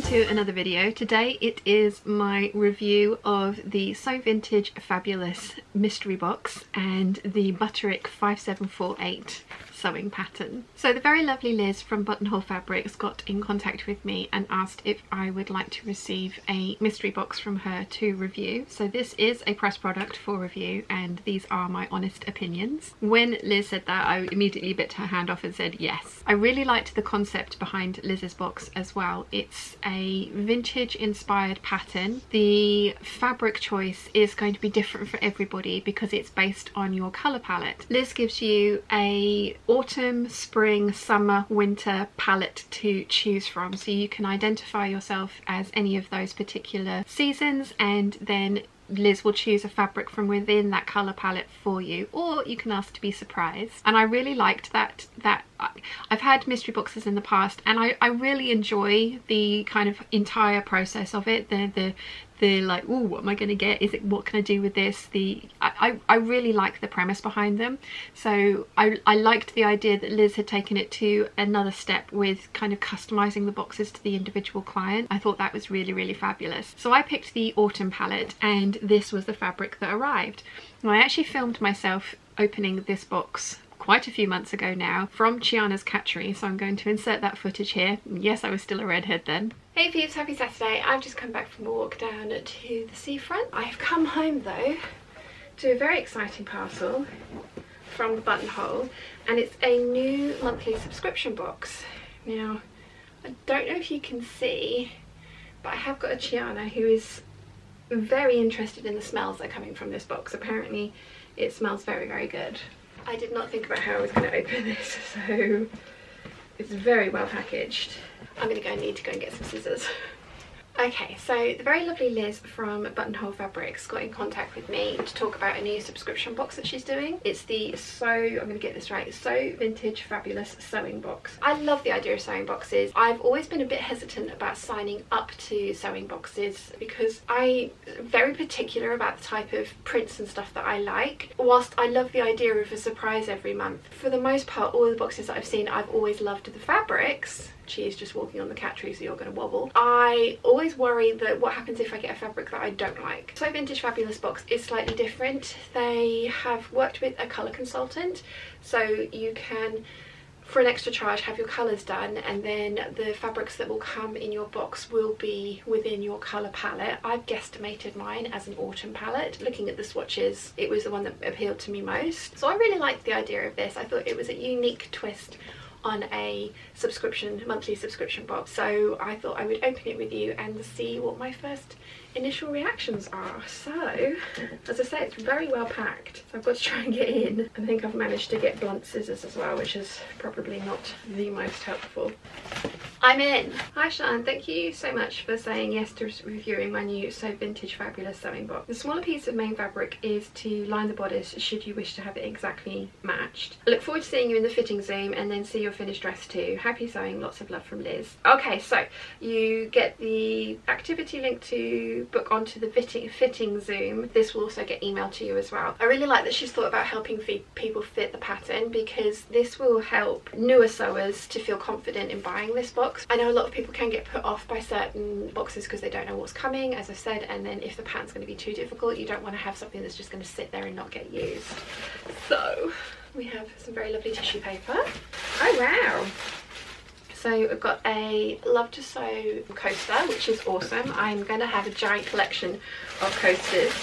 to another video. Today it is my review of the So Vintage Fabulous mystery box and the Butterick 5748 sewing pattern. So the very lovely Liz from Buttonhole Fabrics got in contact with me and asked if I would like to receive a mystery box from her to review. So this is a press product for review and these are my honest opinions. When Liz said that, I immediately bit her hand off and said yes. I really liked the concept behind Liz's box as well. It's a vintage inspired pattern. The fabric choice is going to be different for everybody because it's based on your colour palette. Liz gives you a autumn, spring, summer, winter palette to choose from, so you can identify yourself as any of those particular seasons, and then Liz will choose a fabric from within that colour palette for you, or you can ask to be surprised. And I really liked that I've had mystery boxes in the past and I really enjoy the kind of entire process of it. The like, oh, what am I going to get? Is it, what can I do with this? I really like the premise behind them. So I liked the idea that Liz had taken it to another step with kind of customizing the boxes to the individual client. I thought that was really, really fabulous. So I picked the autumn palette and this was the fabric that arrived. Now, I actually filmed myself opening this box quite a few months ago now from Chiana's Catchery, so I'm going to insert that footage here. Yes, I was still a redhead then. Hey Peeps, happy Saturday. I've just come back from a walk down to the seafront. I've come home though to a very exciting parcel from the Buttonhole, and it's a new monthly subscription box. Now, I don't know if you can see, but I have got a Chiana who is very interested in the smells that are coming from this box. Apparently it smells very, very good. I did not think about how I was going to open this, so it's very well packaged. I'm going to need to go and get some scissors. Okay, so the very lovely Liz from Buttonhole Fabrics got in contact with me to talk about a new subscription box that she's doing. It's the I'm going to get this right, So Vintage Fabulous sewing box. I love the idea of sewing boxes. I've always been a bit hesitant about signing up to sewing boxes because I'm very particular about the type of prints and stuff that I like. Whilst I love the idea of a surprise every month, for the most part, all the boxes that I've seen, I've always loved the fabrics. She is just walking on the cat tree, so you're going to wobble. I always worry that what happens if I get a fabric that I don't like. So Vintage Fabulous box is slightly different. They have worked with a colour consultant, so you can, for an extra charge, have your colours done, and then the fabrics that will come in your box will be within your colour palette. I've guesstimated mine as an autumn palette. Looking at the swatches, it was the one that appealed to me most. So I really liked the idea of this. I thought it was a unique twist on a monthly subscription box, so I thought I would open it with you and see what my first initial reactions are. So, as I say, it's very well packed, so I've got to try and get in. I think I've managed to get blunt scissors as well, which is probably not the most helpful. I'm in! Hi Sian, thank you so much for saying yes to reviewing my new So Vintage Fabulous sewing box. The smaller piece of main fabric is to line the bodice should you wish to have it exactly matched. I look forward to seeing you in the fitting zoom and then see your finished dress too. Happy sewing, lots of love from Liz. Okay, so you get the activity link to book onto the fitting zoom. This will also get emailed to you as well. I really like that she's thought about helping people fit the pattern, because this will help newer sewers to feel confident in buying this box. I know a lot of people can get put off by certain boxes because they don't know what's coming, as I've said, and then if the pattern's going to be too difficult, you don't want to have something that's just going to sit there and not get used. So we have some very lovely tissue paper. Oh wow! So I've got a Love to Sew coaster, which is awesome. I'm going to have a giant collection of coasters.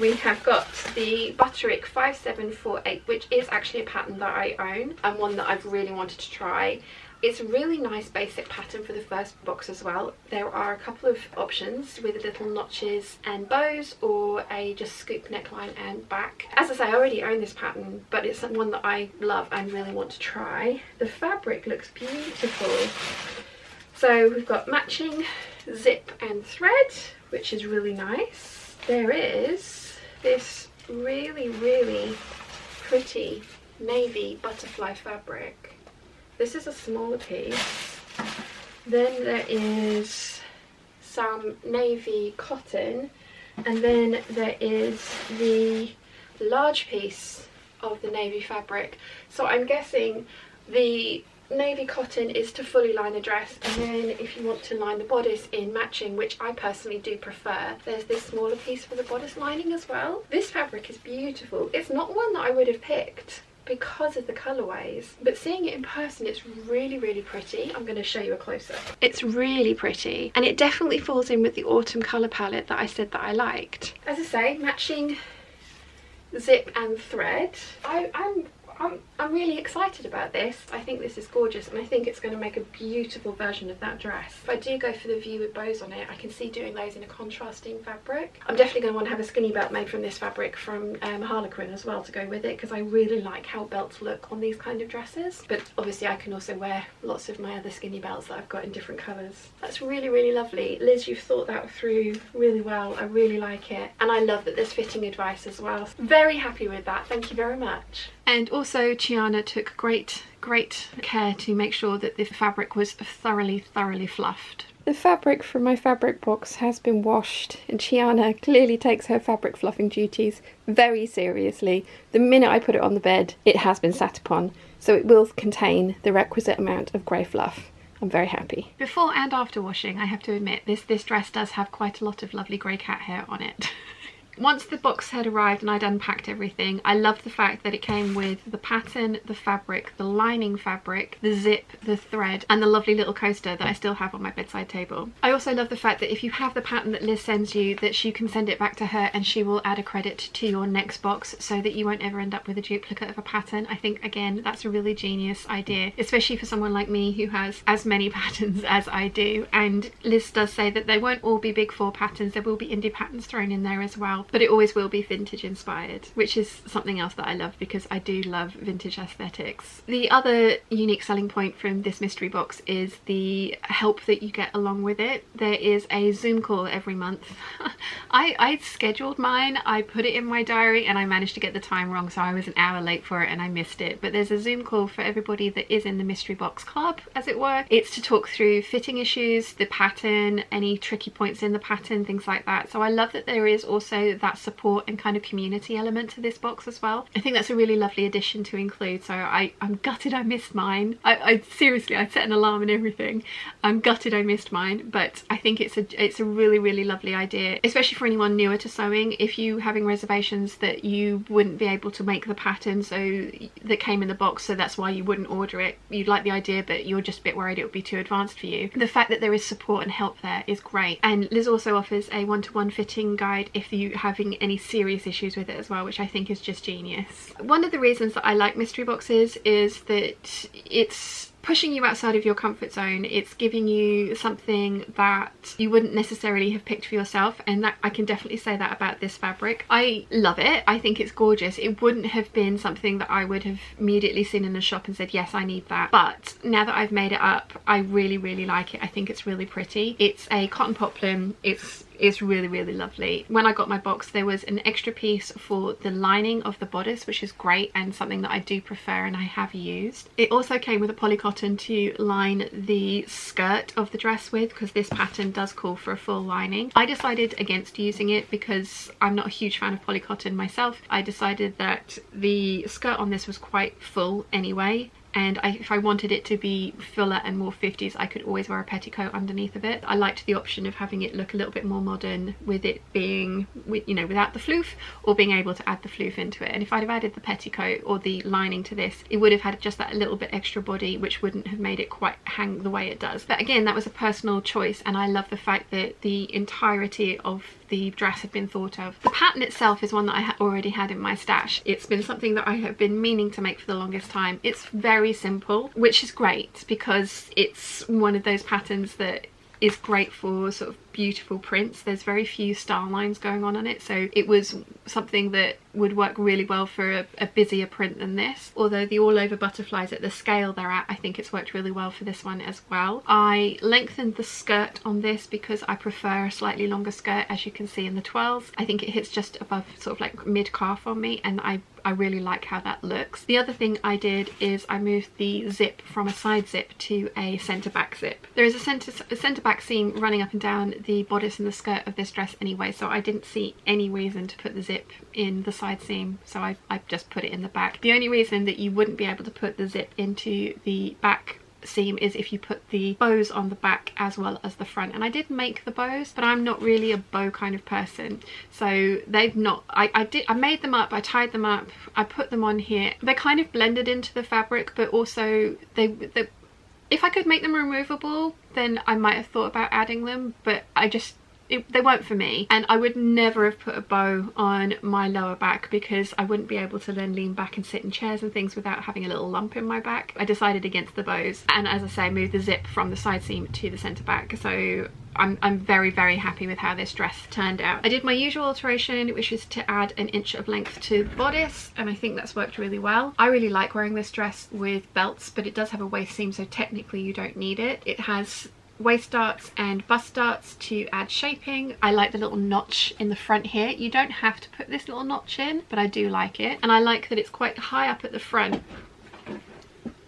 We have got the Butterick 5748, which is actually a pattern that I own and one that I've really wanted to try. It's a really nice basic pattern for the first box as well. There are a couple of options with little notches and bows, or a just scoop neckline and back. As I say, I already own this pattern, but it's one that I love and really want to try. The fabric looks beautiful. So we've got matching zip and thread, which is really nice. There is this really, really pretty navy butterfly fabric. This is a smaller piece. Then there is some navy cotton, and then there is the large piece of the navy fabric. So I'm guessing the navy cotton is to fully line the dress, and then if you want to line the bodice in matching, which I personally do prefer, there's this smaller piece for the bodice lining as well. This fabric is beautiful. It's not one that I would have picked because of the colorways, but seeing it in person, it's really, really pretty. I'm going to show you a close-up. It's really pretty, and it definitely falls in with the autumn color palette that I said that I liked. As I say, matching zip and thread. I'm really excited about this. I think this is gorgeous, and I think it's going to make a beautiful version of that dress. If I do go for the view with bows on it, I can see doing those in a contrasting fabric. I'm definitely going to want to have a skinny belt made from this fabric from Harlequin as well to go with it, because I really like how belts look on these kind of dresses. But obviously I can also wear lots of my other skinny belts that I've got in different colours. That's really, really lovely. Liz, you've thought that through really well. I really like it, and I love that there's fitting advice as well. Very happy with that. Thank you very much. And also Chiana took great care to make sure that the fabric was thoroughly fluffed. The fabric from my fabric box has been washed, and Chiana clearly takes her fabric fluffing duties very seriously. The minute I put it on the bed, it has been sat upon, so it will contain the requisite amount of grey fluff. I'm very happy. Before and after washing, I have to admit, this dress does have quite a lot of lovely grey cat hair on it. Once the box had arrived and I'd unpacked everything, I loved the fact that it came with the pattern, the fabric, the lining fabric, the zip, the thread, and the lovely little coaster that I still have on my bedside table. I also love the fact that if you have the pattern that Liz sends you, that you can send it back to her and she will add a credit to your next box, so that you won't ever end up with a duplicate of a pattern. I think, again, that's a really genius idea, especially for someone like me who has as many patterns as I do. And Liz does say that they won't all be big four patterns, there will be indie patterns thrown in there as well, but it always will be vintage inspired, which is something else that I love because I do love vintage aesthetics. The other unique selling point from this mystery box is the help that you get along with it. There is a Zoom call every month. I scheduled mine, I put it in my diary, and I managed to get the time wrong, so I was an hour late for it and I missed it. But there's a Zoom call for everybody that is in the mystery box club, as it were. It's to talk through fitting issues, the pattern, any tricky points in the pattern, things like that. So I love that there is also that support and kind of community element to this box as well. I think that's a really lovely addition to include, so I'm gutted I missed mine. I seriously, I set an alarm and everything. I'm gutted I missed mine, but I think it's a really lovely idea, especially for anyone newer to sewing. If you having reservations that you wouldn't be able to make the pattern that came in the box, so that's why you wouldn't order it, you'd like the idea but you're just a bit worried it would be too advanced for you, the fact that there is support and help there is great. And Liz also offers a one-to-one fitting guide if you're having any serious issues with it as well, which I think is just genius. One of the reasons that I like mystery boxes is that it's pushing you outside of your comfort zone. It's giving you something that you wouldn't necessarily have picked for yourself, and that I can definitely say that about this fabric. I love it. I think it's gorgeous. It wouldn't have been something that I would have immediately seen in a shop and said, yes, I need that. But now that I've made it up, I really like it. I think it's really pretty. It's a cotton poplin. It's really lovely. When I got my box, there was an extra piece for the lining of the bodice, which is great and something that I do prefer and I have used. It also came with a polycotton to line the skirt of the dress with, because this pattern does call for a full lining. I decided against using it because I'm not a huge fan of polycotton myself. I decided that the skirt on this was quite full anyway, and if I wanted it to be fuller and more 50s, I could always wear a petticoat underneath of it. I liked the option of having it look a little bit more modern with it being, you know, without the floof, or being able to add the floof into it. And if I'd have added the petticoat or the lining to this, it would have had just that little bit extra body, which wouldn't have made it quite hang the way it does. But again, that was a personal choice, and I love the fact that the entirety of the dress had been thought of. The pattern itself is one that I already had in my stash. It's been something that I have been meaning to make for the longest time. It's very simple, which is great because it's one of those patterns that is great for sort of beautiful prints. There's very few style lines going on it, so it was something that would work really well for a busier print than this. Although the all over butterflies at the scale they're at, I think it's worked really well for this one as well. I lengthened the skirt on this because I prefer a slightly longer skirt, as you can see in the twirls. I think it hits just above sort of like mid calf on me, and I really like how that looks. The other thing I did is I moved the zip from a side zip to a centre back zip. There is a centre back seam running up and down the bodice and the skirt of this dress anyway, so I didn't see any reason to put the zip in the side seam, so I just put it in the back. The only reason that you wouldn't be able to put the zip into the back seam is if you put the bows on the back as well as the front, and I did make the bows, but I'm not really a bow kind of person, so they've not, I made them up, I tied them up, I put them on here. They kind of blended into the fabric, but also they if I could make them removable, then I might have thought about adding them, but they weren't for me, and I would never have put a bow on my lower back because I wouldn't be able to then lean back and sit in chairs and things without having a little lump in my back. I decided against the bows, and as I say, moved the zip from the side seam to the centre back, so I'm very, very happy with how this dress turned out. I did my usual alteration, which is to add an inch of length to the bodice, and I think that's worked really well. I really like wearing this dress with belts, but it does have a waist seam, so technically you don't need it. It has waist darts and bust darts to add shaping. I like the little notch in the front here. You don't have to put this little notch in, but I do like it, and I like that it's quite high up at the front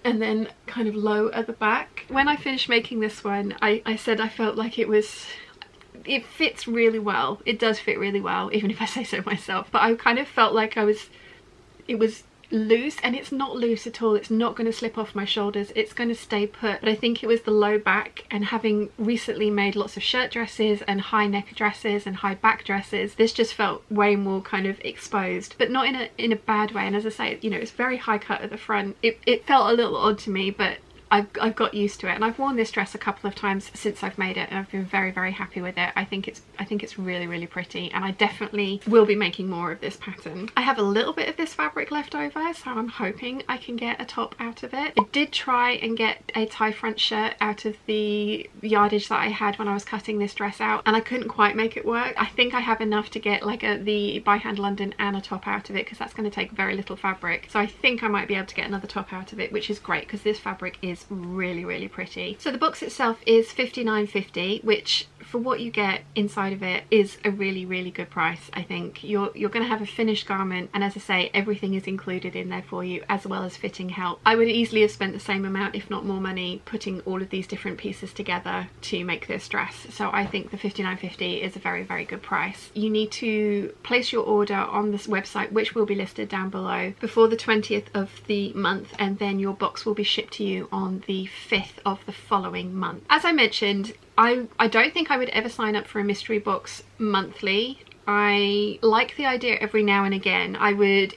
and then kind of low at the back. When I finished making this one, I said I felt like it fits really well. It does fit really well, even if I say so myself, but I kind of felt like it was loose, and it's not loose at all. It's not going to slip off my shoulders, it's going to stay put, but I think it was the low back, and having recently made lots of shirt dresses and high neck dresses and high back dresses, this just felt way more kind of exposed, but not in a bad way. And as I say, you know, it's very high cut at the front. It felt a little odd to me, but I've got used to it, and I've worn this dress a couple of times since I've made it, and I've been very, very happy with it. I think it's really, really pretty, and I definitely will be making more of this pattern. I have a little bit of this fabric left over, so I'm hoping I can get a top out of it. I did try and get a tie front shirt out of the yardage that I had when I was cutting this dress out, and I couldn't quite make it work. I think I have enough to get like the by hand London and a top out of it, because that's going to take very little fabric, so I think I might be able to get another top out of it, which is great because this fabric is really, really pretty. So the box itself is $59.50, which for what you get inside of it is a really, really good price. I think you're going to have a finished garment, and as I say, everything is included in there for you, as well as fitting help. I would easily have spent the same amount, if not more money, putting all of these different pieces together to make this dress, so I think the $59.50 is a very, very good price. You need to place your order on this website, which will be listed down below, before the 20th of the month, and then your box will be shipped to you on the 5th of the following month. As I mentioned, I don't think I would ever sign up for a mystery box monthly. I like the idea every now and again. I would,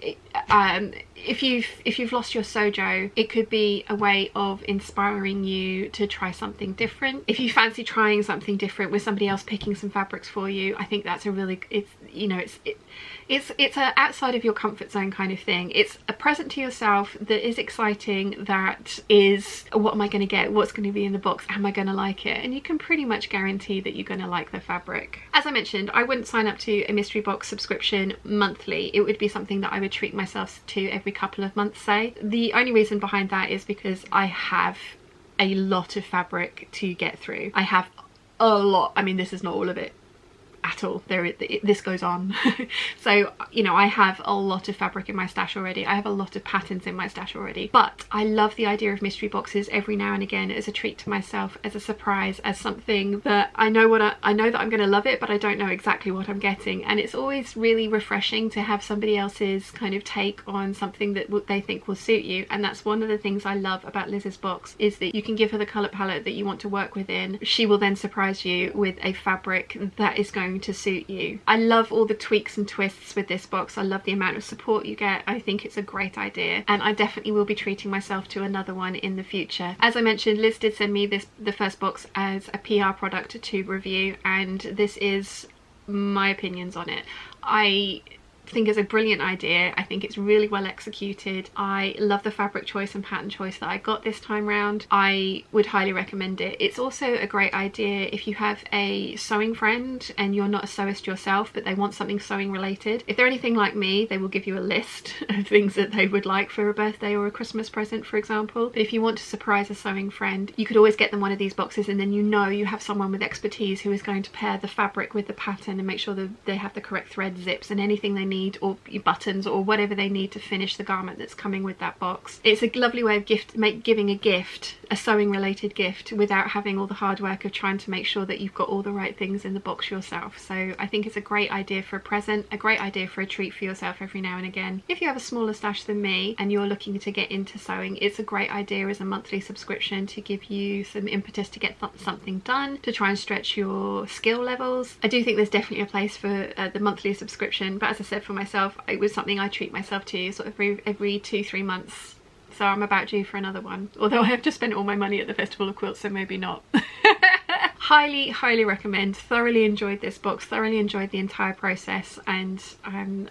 if you've lost your sojo, it could be a way of inspiring you to try something different. If you fancy trying something different with somebody else picking some fabrics for you, I think that's a really, it's a outside of your comfort zone kind of thing. It's a present to yourself that is exciting, that is, what am I going to get, what's going to be in the box, am I going to like it, and you can pretty much guarantee that you're going to like the fabric. As I mentioned, I wouldn't sign up to a mystery box subscription monthly. It would be something that I would treat myself to every couple of months, say. The only reason behind that is because I have a lot of fabric to get through. I have a lot. I mean, this is not all of it at all. This goes on. So, you know, I have a lot of fabric in my stash already. I have a lot of patterns in my stash already, but I love the idea of mystery boxes every now and again as a treat to myself, as a surprise, as something that I know that I'm going to love it, but I don't know exactly what I'm getting. And it's always really refreshing to have somebody else's kind of take on something that they think will suit you. And that's one of the things I love about Liz's box, is that you can give her the colour palette that you want to work within. She will then surprise you with a fabric that is going to suit you. I love all the tweaks and twists with this box. I love the amount of support you get. I think it's a great idea, and I definitely will be treating myself to another one in the future. As I mentioned, Liz did send me the first box as a PR product to review, and this is my opinions on it. I think it's a brilliant idea. I think it's really well executed. I love the fabric choice and pattern choice that I got this time round. I would highly recommend it. It's also a great idea if you have a sewing friend and you're not a sewist yourself, but they want something sewing related. If they're anything like me, they will give you a list of things that they would like for a birthday or a Christmas present, for example. But if you want to surprise a sewing friend, you could always get them one of these boxes, and then you know you have someone with expertise who is going to pair the fabric with the pattern and make sure that they have the correct thread, zips, and anything they need need, or buttons or whatever they need to finish the garment that's coming with that box. It's a lovely way of giving a gift, a sewing related gift, without having all the hard work of trying to make sure that you've got all the right things in the box yourself. So I think it's a great idea for a present, a great idea for a treat for yourself every now and again. If you have a smaller stash than me and you're looking to get into sewing, it's a great idea as a monthly subscription to give you some impetus to get something done, to try and stretch your skill levels. I do think there's definitely a place for the monthly subscription, but as I said, for myself, it was something I treat myself to sort of every 2-3 months. So I'm about due for another one, although I have just spent all my money at the Festival of Quilts, so maybe not. Highly recommend. Thoroughly enjoyed this box, thoroughly enjoyed the entire process, and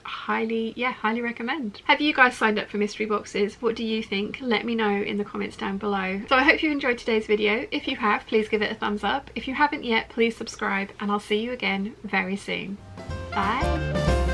highly recommend. Have you guys signed up for mystery boxes? What do you think? Let me know in the comments down below. So I hope you enjoyed today's video. If you have, please give it a thumbs up. If you haven't yet, please subscribe, and I'll see you again very soon. Bye.